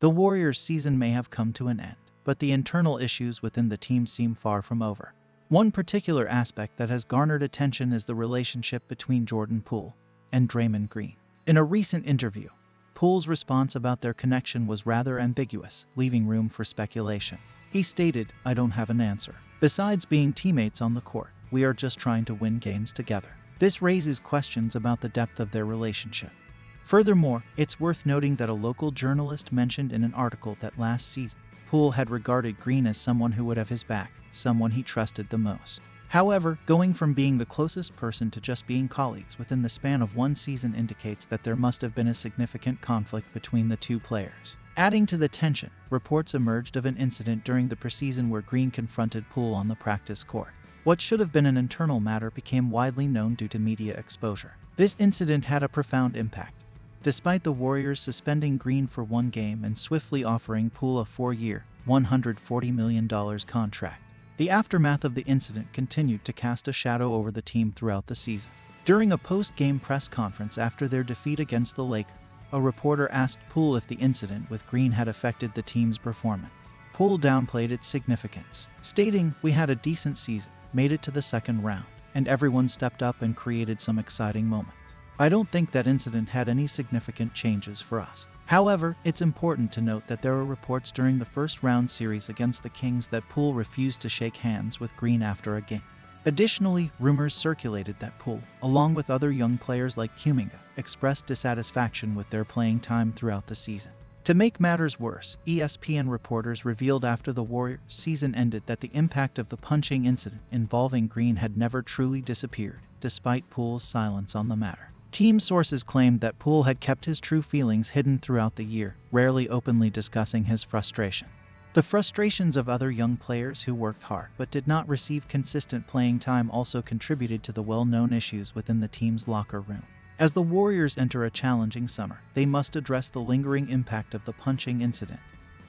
The Warriors' season may have come to an end, but the internal issues within the team seem far from over. One particular aspect that has garnered attention is the relationship between Jordan Poole and Draymond Green. In a recent interview, Poole's response about their connection was rather ambiguous, leaving room for speculation. He stated, "I don't have an answer. Besides being teammates on the court, we are just trying to win games together." This raises questions about the depth of their relationship. Furthermore, it's worth noting that a local journalist mentioned in an article that last season, Poole had regarded Green as someone who would have his back, someone he trusted the most. However, going from being the closest person to just being colleagues within the span of one season indicates that there must have been a significant conflict between the two players. Adding to the tension, reports emerged of an incident during the preseason where Green confronted Poole on the practice court. What should have been an internal matter became widely known due to media exposure. This incident had a profound impact. Despite the Warriors suspending Green for one game and swiftly offering Poole a 4-year, $140 million contract, the aftermath of the incident continued to cast a shadow over the team throughout the season. During a post-game press conference after their defeat against the Lakers, a reporter asked Poole if the incident with Green had affected the team's performance. Poole downplayed its significance, stating, "We had a decent season, made it to the second round, and everyone stepped up and created some exciting moments. I don't think that incident had any significant changes for us." However, it's important to note that there were reports during the first-round series against the Kings that Poole refused to shake hands with Green after a game. Additionally, rumors circulated that Poole, along with other young players like Kuminga, expressed dissatisfaction with their playing time throughout the season. To make matters worse, ESPN reporters revealed after the Warriors' season ended that the impact of the punching incident involving Green had never truly disappeared, despite Poole's silence on the matter. Team sources claimed that Poole had kept his true feelings hidden throughout the year, rarely openly discussing his frustration. The frustrations of other young players who worked hard but did not receive consistent playing time also contributed to the well-known issues within the team's locker room. As the Warriors enter a challenging summer, they must address the lingering impact of the punching incident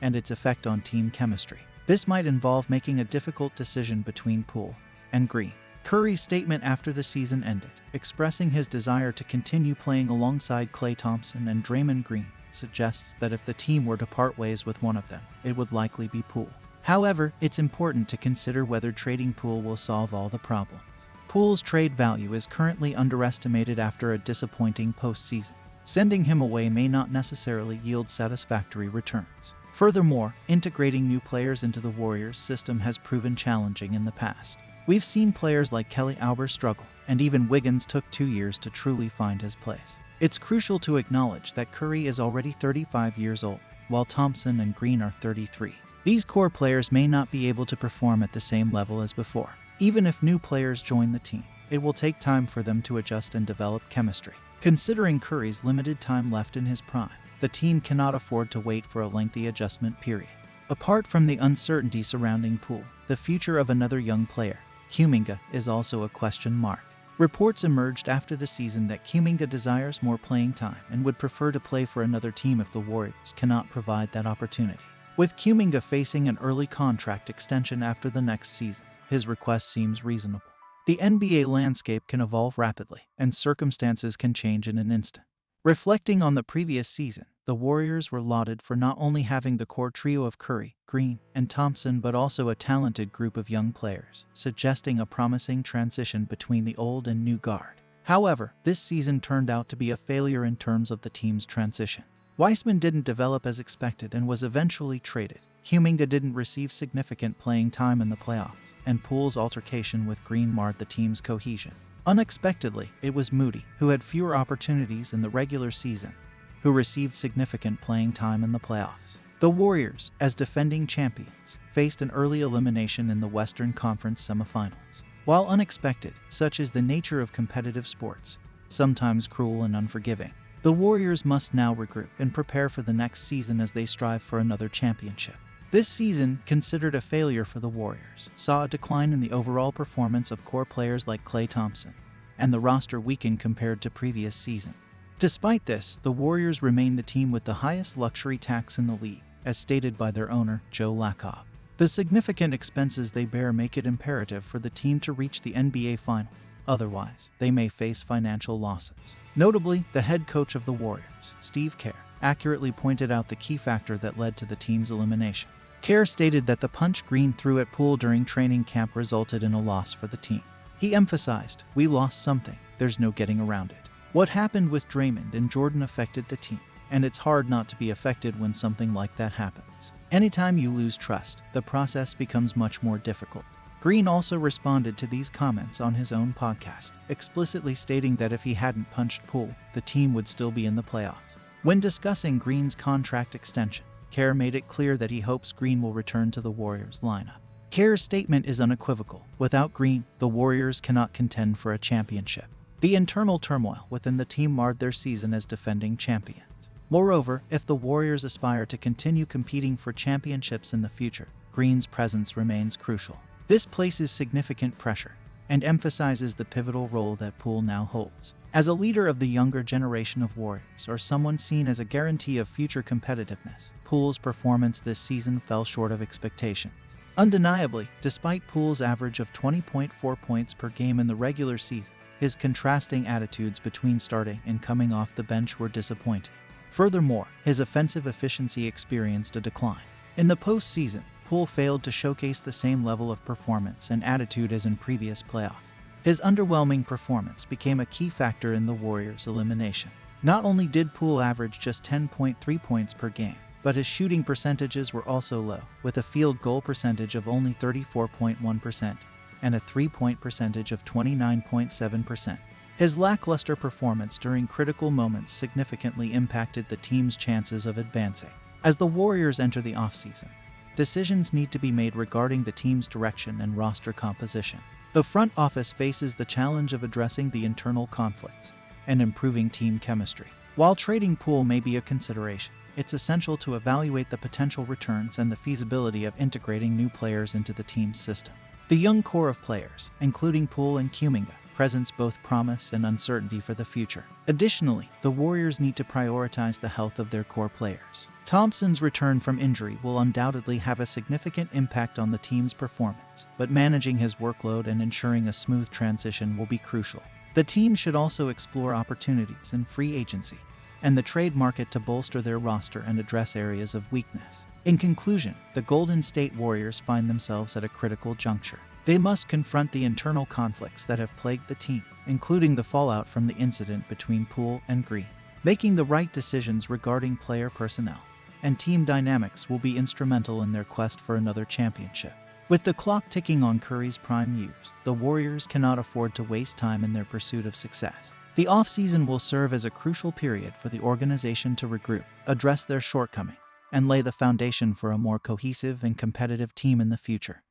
and its effect on team chemistry. This might involve making a difficult decision between Poole and Green. Curry's statement after the season ended, expressing his desire to continue playing alongside Klay Thompson and Draymond Green, suggests that if the team were to part ways with one of them, it would likely be Poole. However, it's important to consider whether trading Poole will solve all the problems. Poole's trade value is currently underestimated after a disappointing postseason. Sending him away may not necessarily yield satisfactory returns. Furthermore, integrating new players into the Warriors' system has proven challenging in the past. We've seen players like Kelly Oubre struggle, and even Wiggins took 2 years to truly find his place. It's crucial to acknowledge that Curry is already 35 years old, while Thompson and Green are 33. These core players may not be able to perform at the same level as before. Even if new players join the team, it will take time for them to adjust and develop chemistry. Considering Curry's limited time left in his prime, the team cannot afford to wait for a lengthy adjustment period. Apart from the uncertainty surrounding Poole, the future of another young player, Kuminga, is also a question mark. Reports emerged after the season that Kuminga desires more playing time and would prefer to play for another team if the Warriors cannot provide that opportunity. With Kuminga facing an early contract extension after the next season, his request seems reasonable. The NBA landscape can evolve rapidly, and circumstances can change in an instant. Reflecting on the previous season, the Warriors were lauded for not only having the core trio of Curry, Green, and Thompson but also a talented group of young players, suggesting a promising transition between the old and new guard. However, this season turned out to be a failure in terms of the team's transition. Weissman didn't develop as expected and was eventually traded. Kuminga didn't receive significant playing time in the playoffs, and Poole's altercation with Green marred the team's cohesion. Unexpectedly, it was Moody, who had fewer opportunities in the regular season, who received significant playing time in the playoffs. The Warriors, as defending champions, faced an early elimination in the Western Conference semifinals. While unexpected, such is the nature of competitive sports, sometimes cruel and unforgiving, the Warriors must now regroup and prepare for the next season as they strive for another championship. This season, considered a failure for the Warriors, saw a decline in the overall performance of core players like Klay Thompson, and the roster weakened compared to previous season. Despite this, the Warriors remain the team with the highest luxury tax in the league, as stated by their owner, Joe Lacob. The significant expenses they bear make it imperative for the team to reach the NBA Final. Otherwise, they may face financial losses. Notably, the head coach of the Warriors, Steve Kerr, accurately pointed out the key factor that led to the team's elimination. Kerr stated that the punch Green threw at Poole during training camp resulted in a loss for the team. He emphasized, "We lost something, there's no getting around it." What happened with Draymond and Jordan affected the team, and it's hard not to be affected when something like that happens. Anytime you lose trust, the process becomes much more difficult. Green also responded to these comments on his own podcast, explicitly stating that if he hadn't punched Poole, the team would still be in the playoffs. When discussing Green's contract extension, Kerr made it clear that he hopes Green will return to the Warriors lineup. Kerr's statement is unequivocal. Without Green, the Warriors cannot contend for a championship. The internal turmoil within the team marred their season as defending champions. Moreover, if the Warriors aspire to continue competing for championships in the future, Green's presence remains crucial. This places significant pressure and emphasizes the pivotal role that Poole now holds. As a leader of the younger generation of Warriors, or someone seen as a guarantee of future competitiveness, Poole's performance this season fell short of expectations. Undeniably, despite Poole's average of 20.4 points per game in the regular season, his contrasting attitudes between starting and coming off the bench were disappointing. Furthermore, his offensive efficiency experienced a decline. In the postseason, Poole failed to showcase the same level of performance and attitude as in previous playoffs. His underwhelming performance became a key factor in the Warriors' elimination. Not only did Poole average just 10.3 points per game, but his shooting percentages were also low, with a field goal percentage of only 34.1% and a three-point percentage of 29.7%. His lackluster performance during critical moments significantly impacted the team's chances of advancing. As the Warriors enter the offseason, decisions need to be made regarding the team's direction and roster composition. The front office faces the challenge of addressing the internal conflicts and improving team chemistry. While trading Poole may be a consideration, it's essential to evaluate the potential returns and the feasibility of integrating new players into the team's system. The young core of players, including Poole and Kuminga, presents both promise and uncertainty for the future. Additionally, the Warriors need to prioritize the health of their core players. Thompson's return from injury will undoubtedly have a significant impact on the team's performance, but managing his workload and ensuring a smooth transition will be crucial. The team should also explore opportunities in free agency and the trade market to bolster their roster and address areas of weakness. In conclusion, the Golden State Warriors find themselves at a critical juncture. They must confront the internal conflicts that have plagued the team, including the fallout from the incident between Poole and Green. Making the right decisions regarding player personnel and team dynamics will be instrumental in their quest for another championship. With the clock ticking on Curry's prime years, the Warriors cannot afford to waste time in their pursuit of success. The offseason will serve as a crucial period for the organization to regroup, address their shortcomings, and lay the foundation for a more cohesive and competitive team in the future.